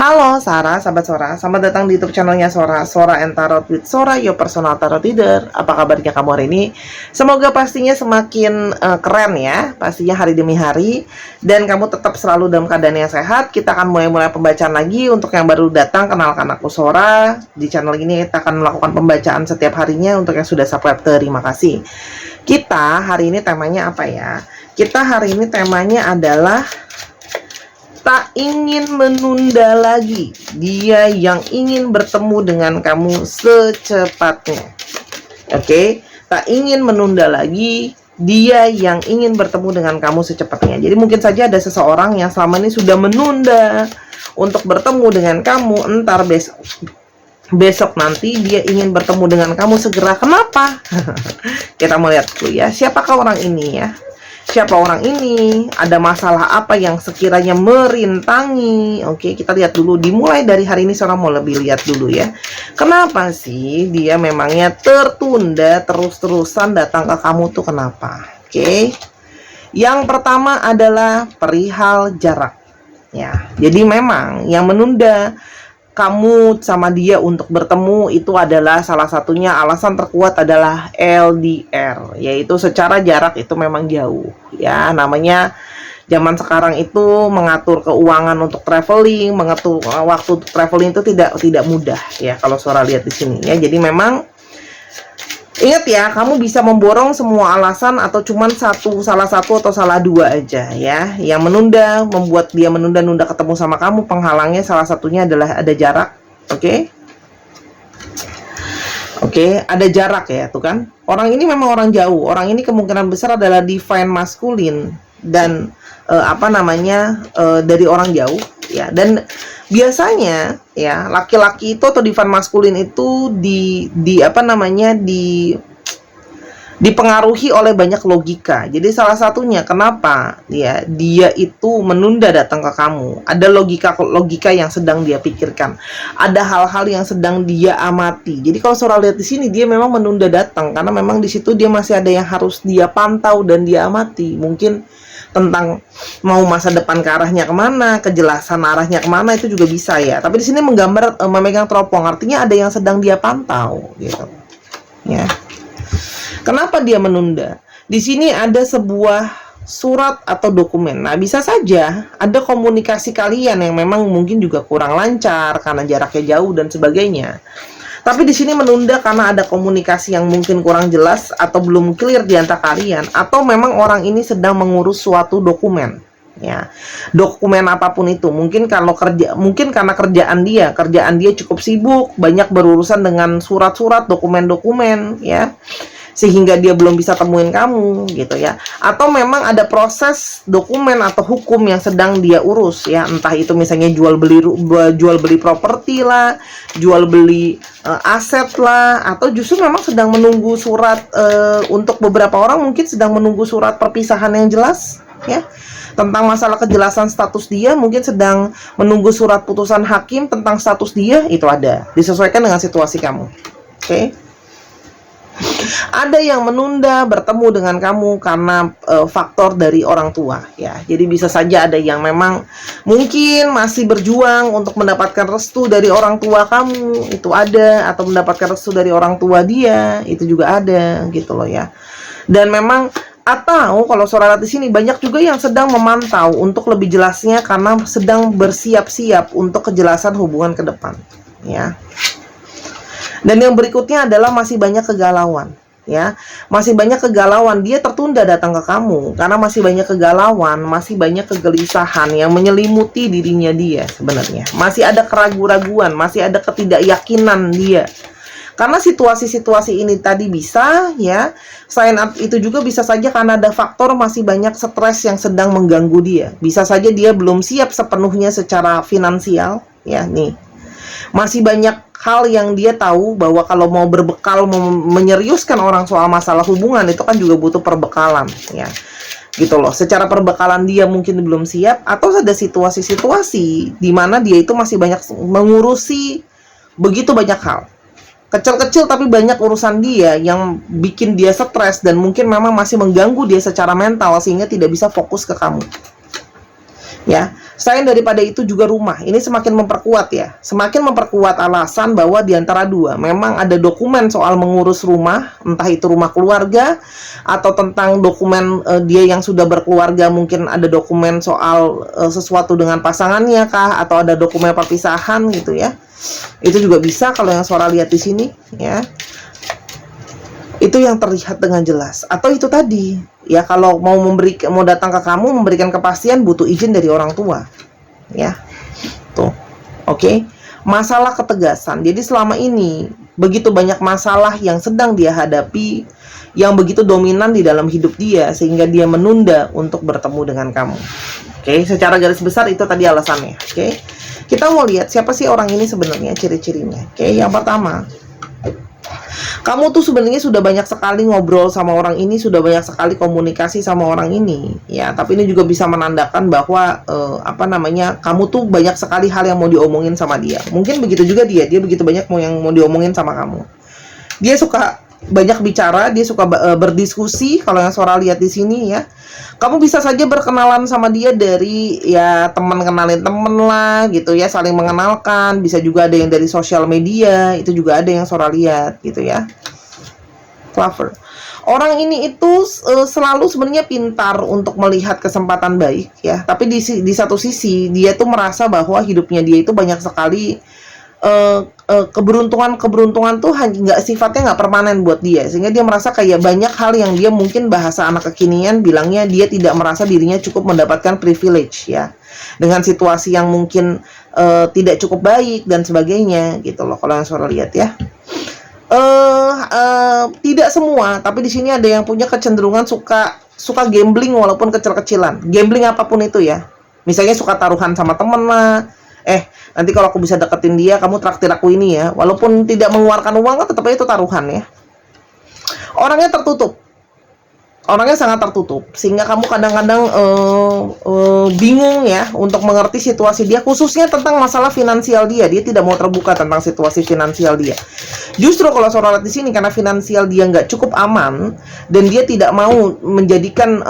Halo Sarah, sahabat Sora, selamat datang di YouTube channelnya Sora and Tarot with Sora, your personal tarot reader. Apa kabarnya kamu hari ini? Semoga pastinya semakin keren ya, pastinya hari demi hari. Dan kamu tetap selalu dalam keadaan yang sehat. Kita akan mulai pembacaan lagi. Untuk yang baru datang, kenalkan aku Sora. Di channel ini kita akan melakukan pembacaan setiap harinya. Untuk yang sudah subscribe, terima kasih. Kita hari ini temanya apa ya? Kita hari ini temanya adalah tak ingin menunda lagi, dia yang ingin bertemu dengan kamu secepatnya. Oke, tak ingin menunda lagi, dia yang ingin bertemu dengan kamu secepatnya. Jadi mungkin saja ada seseorang yang selama ini sudah menunda untuk bertemu dengan kamu. Entar besok nanti dia ingin bertemu dengan kamu segera. Kenapa? Kita mau lihat dulu ya, siapakah orang ini ya. Siapa orang ini? Ada masalah apa yang sekiranya merintangi? Oke, kita lihat dulu. Dimulai dari hari ini, Sora mau lebih lihat dulu ya. Kenapa sih dia memangnya tertunda terus-terusan datang ke kamu tuh kenapa? Oke. Yang pertama adalah perihal jarak. Ya, jadi memang yang menunda kamu sama dia untuk bertemu itu adalah salah satunya alasan terkuat adalah LDR, yaitu secara jarak itu memang jauh ya. Namanya zaman sekarang itu mengatur keuangan untuk traveling, mengatur waktu untuk traveling itu tidak mudah ya kalau Sora lihat di sini ya. Jadi memang ingat ya, kamu bisa memborong semua alasan atau cuman salah satu atau salah dua aja ya. Yang menunda, membuat dia menunda-nunda ketemu sama kamu, penghalangnya salah satunya adalah ada jarak. Oke? Oke, ada jarak ya, tuh kan. Orang ini memang orang jauh. Orang ini kemungkinan besar adalah divine maskulin dan dari orang jauh ya. Dan biasanya ya laki-laki itu atau divine maskulin itu dipengaruhi oleh banyak logika. Jadi salah satunya kenapa ya dia itu menunda datang ke kamu, ada logika yang sedang dia pikirkan, ada hal-hal yang sedang dia amati. Jadi kalau Sora lihat di sini, dia memang menunda datang karena memang di situ dia masih ada yang harus dia pantau dan dia amati. Mungkin tentang mau masa depan ke arahnya kemana, kejelasan arahnya kemana itu juga bisa ya. Tapi di sini menggambar memegang teropong, artinya ada yang sedang dia pantau gitu. Ya. Kenapa dia menunda? Di sini ada sebuah surat atau dokumen. Nah, bisa saja ada komunikasi kalian yang memang mungkin juga kurang lancar karena jaraknya jauh dan sebagainya. Tapi di sini menunda karena ada komunikasi yang mungkin kurang jelas atau belum clear di antara kalian, atau memang orang ini sedang mengurus suatu dokumen. Ya, dokumen apapun itu. Mungkin karena kerjaan dia cukup sibuk, banyak berurusan dengan surat-surat, dokumen-dokumen, ya, sehingga dia belum bisa temuin kamu gitu ya. Atau memang ada proses dokumen atau hukum yang sedang dia urus ya, entah itu misalnya jual beli properti lah, jual beli aset lah, atau justru memang sedang menunggu surat. Untuk beberapa orang mungkin sedang menunggu surat perpisahan yang jelas ya, tentang masalah kejelasan status dia, mungkin sedang menunggu surat putusan hakim tentang status dia. Itu ada, disesuaikan dengan situasi kamu. Oke. Ada yang menunda bertemu dengan kamu karena faktor dari orang tua ya. Jadi bisa saja ada yang memang mungkin masih berjuang untuk mendapatkan restu dari orang tua kamu, itu ada, atau mendapatkan restu dari orang tua dia, itu juga ada gitu loh ya. Dan memang, atau kalau Sora lihat di sini banyak juga yang sedang memantau untuk lebih jelasnya karena sedang bersiap-siap untuk kejelasan hubungan ke depan ya. Dan yang berikutnya adalah masih banyak kegalauan ya. Masih banyak kegalauan, dia tertunda datang ke kamu karena masih banyak kegalauan, masih banyak kegelisahan yang menyelimuti dirinya dia sebenarnya. Masih ada keraguan-raguan, masih ada ketidakyakinan dia. Karena situasi-situasi ini tadi bisa ya. Selain itu juga bisa saja karena ada faktor masih banyak stres yang sedang mengganggu dia. Bisa saja dia belum siap sepenuhnya secara finansial ya nih. Masih banyak hal yang dia tahu bahwa kalau mau berbekal, menyeriuskan orang soal masalah hubungan itu kan juga butuh perbekalan ya. Gitu loh. Secara perbekalan dia mungkin belum siap, atau ada situasi-situasi di mana dia itu masih banyak mengurusi begitu banyak hal. Kecil-kecil tapi banyak urusan dia yang bikin dia stres dan mungkin memang masih mengganggu dia secara mental sehingga tidak bisa fokus ke kamu. Ya, Selain daripada itu juga rumah. Ini semakin memperkuat ya. Semakin memperkuat alasan bahwa di antara dua memang ada dokumen soal mengurus rumah, entah itu rumah keluarga atau tentang dokumen dia yang sudah berkeluarga, mungkin ada dokumen soal sesuatu dengan pasangannya kah, atau ada dokumen perpisahan gitu ya. Itu juga bisa kalau yang Sora lihat di sini ya. Itu yang terlihat dengan jelas. Atau itu tadi ya, kalau mau datang ke kamu memberikan kepastian, butuh izin dari orang tua ya. Tuh. Oke. Masalah ketegasan. Jadi selama ini begitu banyak masalah yang sedang dia hadapi, yang begitu dominan di dalam hidup dia, sehingga dia menunda untuk bertemu dengan kamu. Oke, secara garis besar itu tadi alasannya. Oke. Kita mau lihat siapa sih orang ini sebenarnya, ciri-cirinya. Oke, yang pertama, kamu tuh sebenarnya sudah banyak sekali ngobrol sama orang ini, sudah banyak sekali komunikasi sama orang ini, ya. Tapi ini juga bisa menandakan bahwa kamu tuh banyak sekali hal yang mau diomongin sama dia. Mungkin begitu juga dia begitu banyak yang mau diomongin sama kamu. Dia suka banyak bicara, dia suka berdiskusi. Kalau yang Sora lihat di sini ya, kamu bisa saja berkenalan sama dia dari ya teman kenalin temen lah gitu ya, saling mengenalkan. Bisa juga ada yang dari sosial media, itu juga ada yang Sora lihat gitu ya. Clover. Orang ini itu selalu sebenarnya pintar untuk melihat kesempatan baik ya, tapi di satu sisi dia tuh merasa bahwa hidupnya dia itu banyak sekali keberuntungan tuh sifatnya nggak permanen buat dia, sehingga dia merasa kayak banyak hal yang dia, mungkin bahasa anak kekinian bilangnya, dia tidak merasa dirinya cukup mendapatkan privilege ya, dengan situasi yang mungkin tidak cukup baik dan sebagainya gitu loh, kalau yang Sora lihat ya. Tidak semua, tapi di sini ada yang punya kecenderungan suka gambling walaupun kecil-kecilan, gambling apapun itu ya. Misalnya suka taruhan sama temen lah, nanti kalau aku bisa deketin dia, kamu traktir aku ini ya. Walaupun tidak mengeluarkan uang, kan tetap aja itu taruhan ya. Orangnya tertutup. Orangnya sangat tertutup. Sehingga kamu kadang-kadang bingung ya untuk mengerti situasi dia. Khususnya tentang masalah finansial dia. Dia tidak mau terbuka tentang situasi finansial dia. Justru kalau Sora lihat di sini, karena finansial dia nggak cukup aman, dan dia tidak mau menjadikan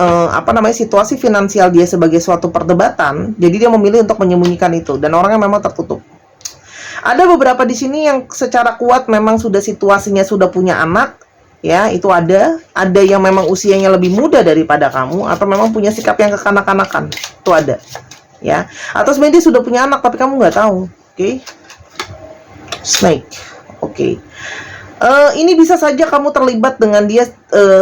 situasi finansial dia sebagai suatu perdebatan, jadi dia memilih untuk menyembunyikan itu, dan orangnya memang tertutup. Ada beberapa di sini yang secara kuat memang sudah situasinya sudah punya anak ya, itu ada yang memang usianya lebih muda daripada kamu, atau memang punya sikap yang kekanak-kanakan, itu ada ya. Atau sebenarnya dia sudah punya anak tapi kamu nggak tahu. Oke. Snake. Oke. Ini bisa saja kamu terlibat dengan dia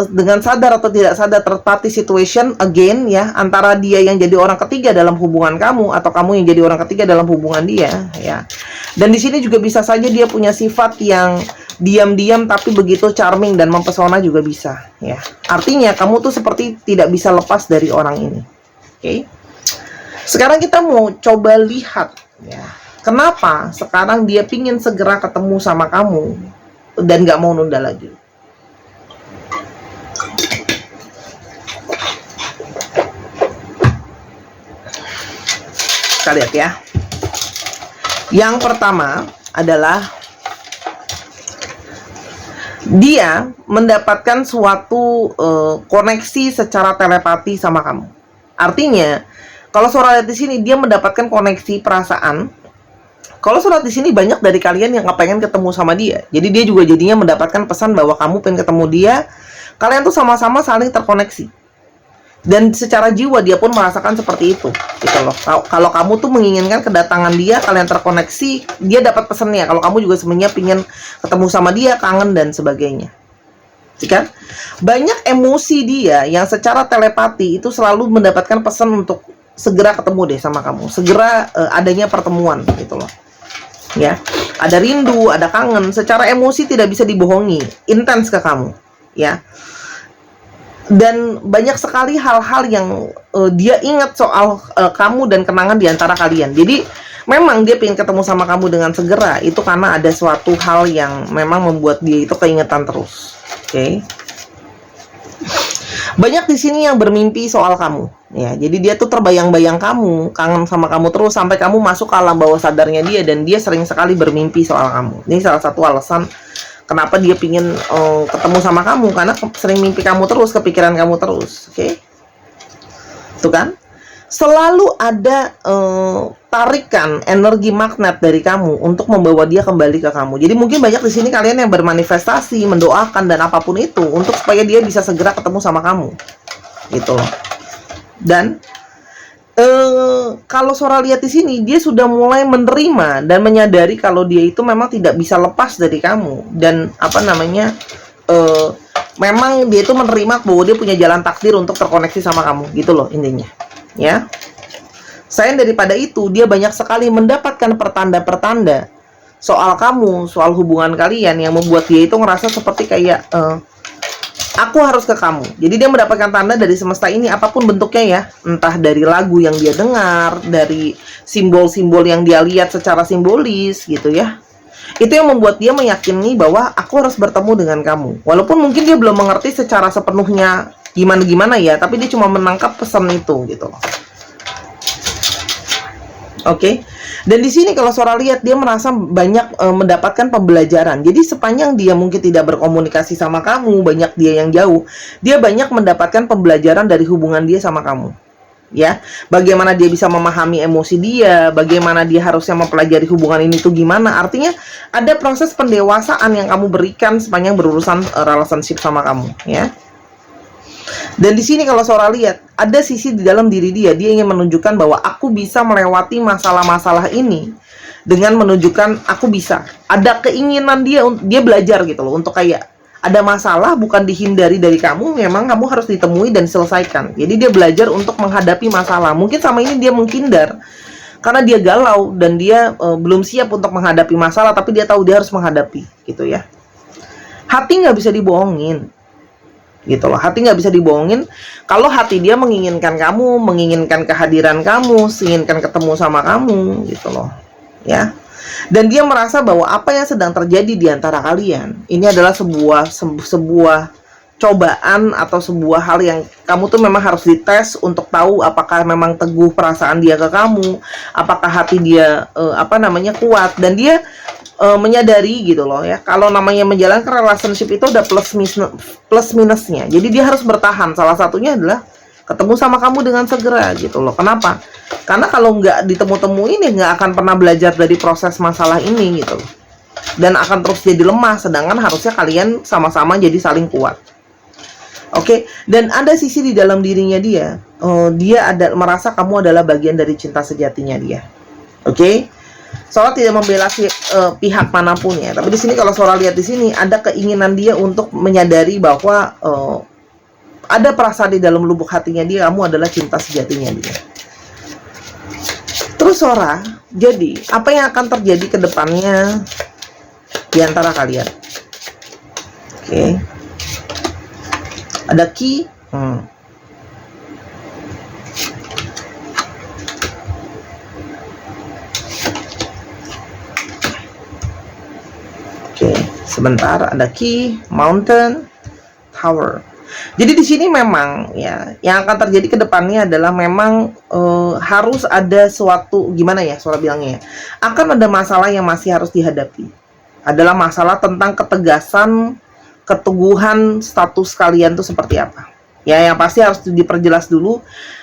dengan sadar atau tidak sadar, third party situation again ya, antara dia yang jadi orang ketiga dalam hubungan kamu, atau kamu yang jadi orang ketiga dalam hubungan dia ya. Dan di sini juga bisa saja dia punya sifat yang diam-diam tapi begitu charming dan mempesona juga bisa ya. Artinya kamu tuh seperti tidak bisa lepas dari orang ini. Oke. Sekarang kita mau coba lihat ya, kenapa sekarang dia pingin segera ketemu sama kamu dan gak mau nunda lagi. Kita lihat ya. Yang pertama adalah dia mendapatkan suatu koneksi secara telepati sama kamu. Artinya, kalau Sora lihat di sini, dia mendapatkan koneksi perasaan. Kalau Sora di sini, banyak dari kalian yang kepengen ketemu sama dia. Jadi dia juga jadinya mendapatkan pesan bahwa kamu pengen ketemu dia. Kalian tuh sama-sama saling terkoneksi. Dan secara jiwa dia pun merasakan seperti itu. Gitu loh. Kalau kamu tuh menginginkan kedatangan dia, kalian terkoneksi, dia dapat pesannya. Kalau kamu juga sebenarnya pengen ketemu sama dia, kangen dan sebagainya. Kan? Banyak emosi dia yang secara telepati itu selalu mendapatkan pesan untuk segera ketemu deh sama kamu. Segera adanya pertemuan gitu loh. Ya, ada rindu, ada kangen, secara emosi tidak bisa dibohongi, intens ke kamu, ya. Dan banyak sekali hal-hal yang dia ingat soal kamu dan kenangan di antara kalian. Jadi memang dia pengen ketemu sama kamu dengan segera, itu karena ada suatu hal yang memang membuat dia itu keingetan terus. Oke. Banyak di sini yang bermimpi soal kamu, ya. Jadi dia tuh terbayang-bayang kamu, kangen sama kamu terus, sampai kamu masuk ke alam bawah sadarnya dia, dan dia sering sekali bermimpi soal kamu. Ini salah satu alasan kenapa dia pingin ketemu sama kamu, karena sering mimpi kamu terus, kepikiran kamu terus. Oke. Tuh kan? selalu ada tarikan energi magnet dari kamu untuk membawa dia kembali ke kamu. Jadi mungkin banyak di sini kalian yang bermanifestasi, mendoakan dan apapun itu untuk supaya dia bisa segera ketemu sama kamu, gitu loh. Dan kalau Sora lihat di sini, dia sudah mulai menerima dan menyadari kalau dia itu memang tidak bisa lepas dari kamu, dan apa namanya, memang dia itu menerima bahwa dia punya jalan takdir untuk terkoneksi sama kamu, gitu loh intinya. Ya, selain daripada itu, dia banyak sekali mendapatkan pertanda-pertanda soal kamu, soal hubungan kalian yang membuat dia itu ngerasa seperti kayak aku harus ke kamu. Jadi dia mendapatkan tanda dari semesta ini apapun bentuknya ya, entah dari lagu yang dia dengar, dari simbol-simbol yang dia lihat secara simbolis gitu ya. Itu yang membuat dia meyakini bahwa aku harus bertemu dengan kamu. Walaupun mungkin dia belum mengerti secara sepenuhnya gimana-gimana ya, tapi dia cuma menangkap pesan itu gitu. Oke. Dan di sini kalau Sora lihat, dia merasa banyak mendapatkan pembelajaran. Jadi sepanjang dia mungkin tidak berkomunikasi sama kamu, banyak dia yang jauh, dia banyak mendapatkan pembelajaran dari hubungan dia sama kamu. Ya, bagaimana dia bisa memahami emosi dia, bagaimana dia harusnya mempelajari hubungan ini tuh gimana. Artinya ada proses pendewasaan yang kamu berikan sepanjang berurusan relationship sama kamu, ya. Dan di sini kalau Sora lihat, ada sisi di dalam diri dia, dia ingin menunjukkan bahwa aku bisa melewati masalah-masalah ini dengan menunjukkan aku bisa. Ada keinginan dia belajar gitu loh, untuk kayak ada masalah bukan dihindari dari kamu, memang kamu harus ditemui dan selesaikan. Jadi dia belajar untuk menghadapi masalah. Mungkin sama ini dia menghindar karena dia galau dan dia belum siap untuk menghadapi masalah, tapi dia tahu dia harus menghadapi gitu ya. Hati nggak bisa dibohongin gitu loh, hati nggak bisa dibohongin. Kalau hati dia menginginkan kamu, menginginkan kehadiran kamu, menginginkan ketemu sama kamu gitu loh ya. Dan dia merasa bahwa apa yang sedang terjadi di antara kalian ini adalah sebuah cobaan atau sebuah hal yang kamu tuh memang harus dites untuk tahu apakah memang teguh perasaan dia ke kamu, apakah hati dia kuat. Dan dia menyadari gitu loh ya, kalau namanya menjalankan relationship itu ada plus minusnya. Jadi dia harus bertahan. Salah satunya adalah ketemu sama kamu dengan segera gitu loh. Kenapa? Karena kalau nggak ditemu-temuin ya nggak akan pernah belajar dari proses masalah ini gitu loh. Dan akan terus jadi lemah, sedangkan harusnya kalian sama-sama jadi saling kuat. Oke, dan ada sisi di dalam dirinya dia, dia merasa kamu adalah bagian dari cinta sejatinya dia. Oke. Sora tidak membela pihak manapun ya, tapi di sini kalau Sora lihat di sini ada keinginan dia untuk menyadari bahwa ada perasaan di dalam lubuk hatinya dia, kamu adalah cinta sejatinya dia. Terus Sora, jadi apa yang akan terjadi ke depannya di antara kalian? Oke. Ada key. Sebentar, ada key, mountain, tower. Jadi di sini memang ya, yang akan terjadi ke depannya adalah memang harus ada suatu, gimana ya Sora bilangnya ya, akan ada masalah yang masih harus dihadapi. Adalah masalah tentang ketegasan, keteguhan status kalian tuh seperti apa. Ya, yang pasti harus diperjelas dulu.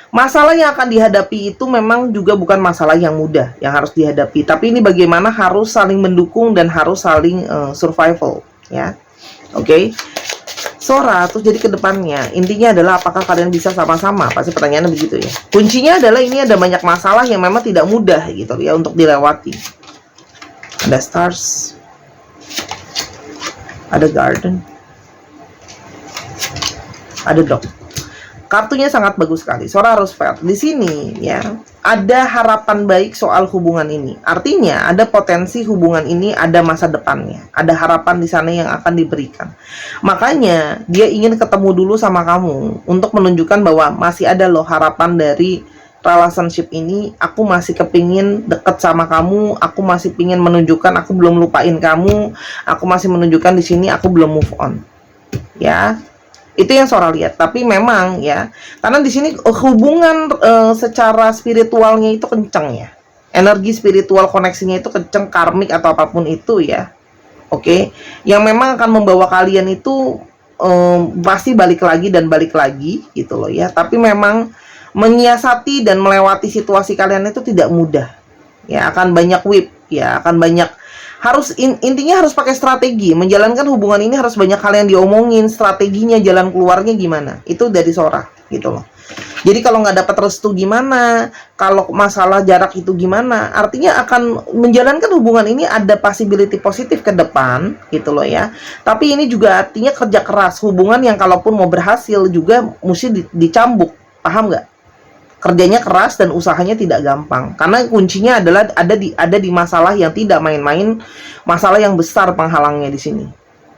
Masalah yang akan dihadapi itu memang juga bukan masalah yang mudah yang harus dihadapi, tapi ini bagaimana harus saling mendukung dan harus saling survival ya. Oke. Sora terus jadi ke depannya, intinya adalah apakah kalian bisa sama-sama? Pasti pertanyaannya begitu ya. Kuncinya adalah ini ada banyak masalah yang memang tidak mudah gitu ya untuk dilewati. Ada stars, ada garden, ada dog. Kartunya sangat bagus sekali. Sora harus fair. Di sini ya, ada harapan baik soal hubungan ini. Artinya ada potensi hubungan ini ada masa depannya. Ada harapan di sana yang akan diberikan. Makanya dia ingin ketemu dulu sama kamu untuk menunjukkan bahwa masih ada loh harapan dari relationship ini. Aku masih kepingin deket sama kamu. Aku masih pingin menunjukkan aku belum lupain kamu. Aku masih menunjukkan di sini aku belum move on. Ya. Itu yang Sora lihat. Tapi memang ya, karena di sini hubungan secara spiritualnya itu kenceng ya. Energi spiritual koneksinya itu kenceng, karmik atau apapun itu ya. Oke. Yang memang akan membawa kalian itu pasti balik lagi dan balik lagi gitu loh ya. Tapi memang menyiasati dan melewati situasi kalian itu tidak mudah. Ya, akan banyak whip, ya, akan banyak intinya harus pakai strategi. Menjalankan hubungan ini harus banyak hal yang diomongin, strateginya, jalan keluarnya gimana. Itu dari Sora, gitu loh. Jadi kalau nggak dapat restu gimana, kalau masalah jarak itu gimana, artinya akan menjalankan hubungan ini ada possibility positif ke depan, gitu loh ya. Tapi ini juga artinya kerja keras, hubungan yang kalaupun mau berhasil juga mesti dicambuk, paham nggak? Kerjanya keras dan usahanya tidak gampang, karena kuncinya adalah ada di masalah yang tidak main-main, masalah yang besar penghalangnya di sini.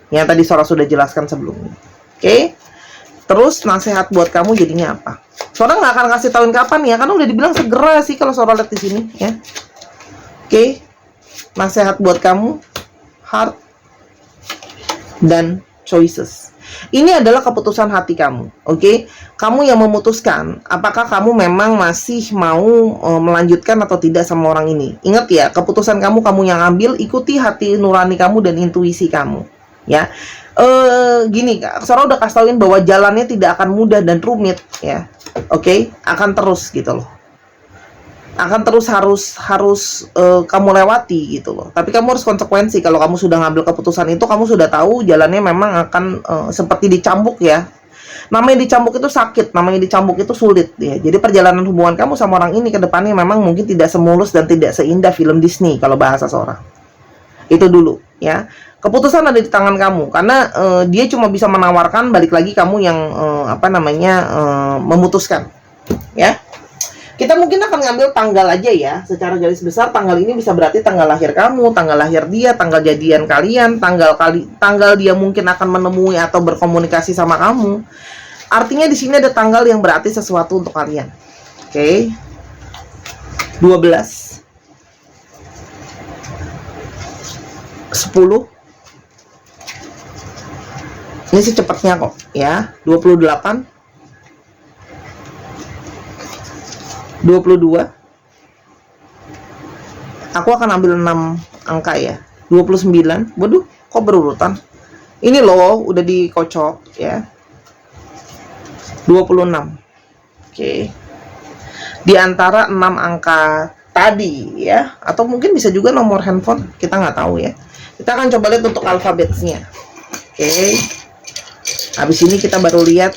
Yang tadi Sora sudah jelaskan sebelumnya. Oke? Terus nasihat buat kamu jadinya apa? Sora nggak akan kasih tauin kapan ya, karena udah dibilang segera sih kalau Sora lihat di sini ya. Oke? Nasihat buat kamu, heart dan choices. Ini adalah keputusan hati kamu, oke? Kamu yang memutuskan apakah kamu memang masih mau melanjutkan atau tidak sama orang ini. Ingat ya, keputusan kamu yang ambil, ikuti hati nurani kamu dan intuisi kamu, ya. Gini, Sora udah kasih tauin bahwa jalannya tidak akan mudah dan rumit, ya, oke? Akan terus gitu loh. Akan terus harus kamu lewati gitu loh. Tapi kamu harus konsekuensi. Kalau kamu sudah ngambil keputusan itu, kamu sudah tahu jalannya memang akan seperti dicambuk ya. Namanya dicambuk itu sakit, namanya dicambuk itu sulit ya. Jadi perjalanan hubungan kamu sama orang ini ke depannya memang mungkin tidak semulus dan tidak seindah film Disney kalau bahasa Sora. Itu dulu ya. Keputusan ada di tangan kamu, karena dia cuma bisa menawarkan, balik lagi kamu yang memutuskan ya. Kita mungkin akan ngambil tanggal aja ya, secara garis besar tanggal ini bisa berarti tanggal lahir kamu, tanggal lahir dia, tanggal jadian kalian, tanggal dia mungkin akan menemui atau berkomunikasi sama kamu. Artinya di sini ada tanggal yang berarti sesuatu untuk kalian. Oke. 12 10. Ini sih cepatnya kok ya. 28 22. Aku akan ambil 6 angka ya. 29. Waduh, kok berurutan? Ini loh, udah dikocok ya. 26. Oke. Di antara 6 angka tadi ya, atau mungkin bisa juga nomor handphone, kita nggak tahu ya. Kita akan coba lihat untuk alfabetnya. Oke. Habis ini kita baru lihat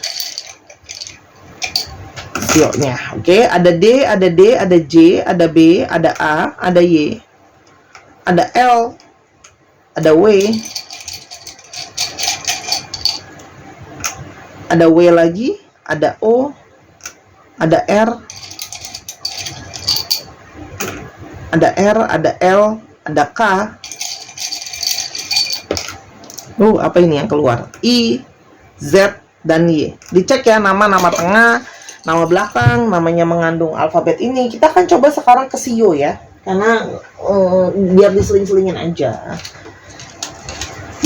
sionya. Oke, ada D, ada D, ada J, ada B, ada A, ada Y, ada L, ada W, ada W lagi, ada O, ada R, ada R, ada L, ada K. Apa ini yang keluar? I, Z, dan Y. Dicek ya nama tengah, nama belakang, namanya mengandung alfabet ini. Kita akan coba sekarang ke Sio ya, karena biar diseling-selingin aja.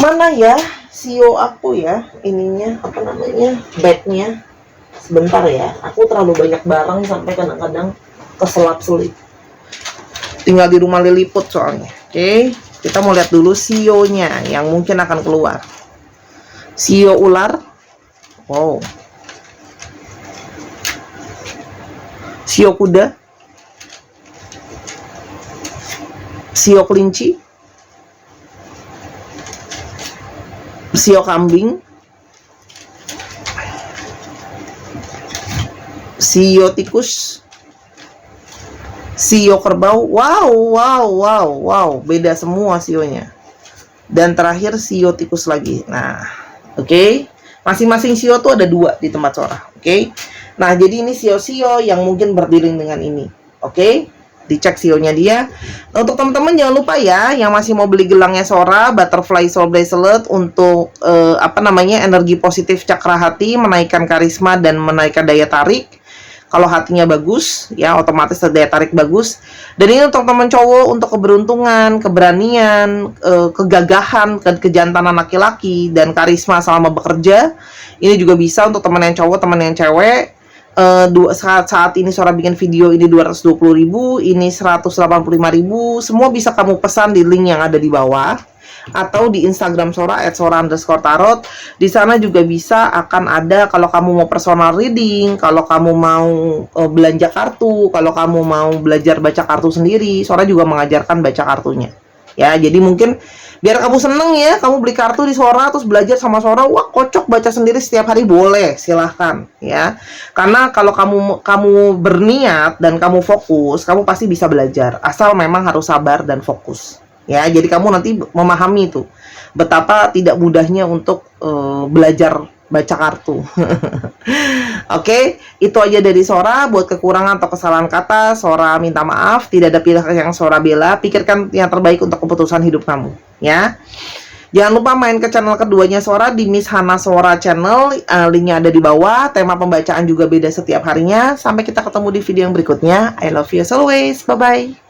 Mana ya Sio aku ya, ininya apa namanya, bagnya. Sebentar ya, aku terlalu banyak barang sampai kadang-kadang keselap-selip. Tinggal di rumah Liliput soalnya. Oke, kita mau lihat dulu Sionya yang mungkin akan keluar. Sio ular. Wow. Sio kuda, sio kelinci, sio kambing, sio tikus, sio kerbau. Wow, beda semua sionya. Dan terakhir sio tikus lagi. Nah, oke. Masing-masing sio tuh ada 2 di tempat Sora. Oke. Nah, jadi ini sio-sio yang mungkin berdilin dengan ini. Oke, dicek sionya dia. Untuk teman-teman jangan lupa ya, yang masih mau beli gelangnya Sora, Butterfly Soul Bracelet untuk energi positif cakra hati, menaikkan karisma dan menaikkan daya tarik. Kalau hatinya bagus, ya otomatis daya tarik bagus. Dan ini untuk teman cowok, untuk keberuntungan, keberanian, kegagahan, kejantanan laki-laki, dan karisma selama bekerja. Ini juga bisa untuk teman yang cowok, teman yang cewek. saat ini Sora bikin video ini 220.000, ini 185.000, semua bisa kamu pesan di link yang ada di bawah atau di Instagram Sora @sora_tarot. Di sana juga bisa akan ada kalau kamu mau personal reading, kalau kamu mau belanja kartu, kalau kamu mau belajar baca kartu sendiri, Sora juga mengajarkan baca kartunya. Ya, jadi mungkin biar kamu seneng ya, kamu beli kartu di Sora terus belajar sama Sora, wah kocok baca sendiri setiap hari, boleh, silahkan ya. Karena kalau kamu berniat dan kamu fokus, kamu pasti bisa belajar. Asal memang harus sabar dan fokus. Ya, jadi kamu nanti memahami itu betapa tidak mudahnya untuk belajar baca kartu. Oke, itu aja dari Sora. Buat kekurangan atau kesalahan kata, Sora minta maaf. Tidak ada pilihan yang Sora bela. Pikirkan yang terbaik untuk keputusan hidup kamu, ya. Jangan lupa main ke channel keduanya Sora di Miss Hana Sora channel. Linknya ada di bawah. Tema pembacaan juga beda setiap harinya. Sampai kita ketemu di video yang berikutnya. I love you as always. Bye bye.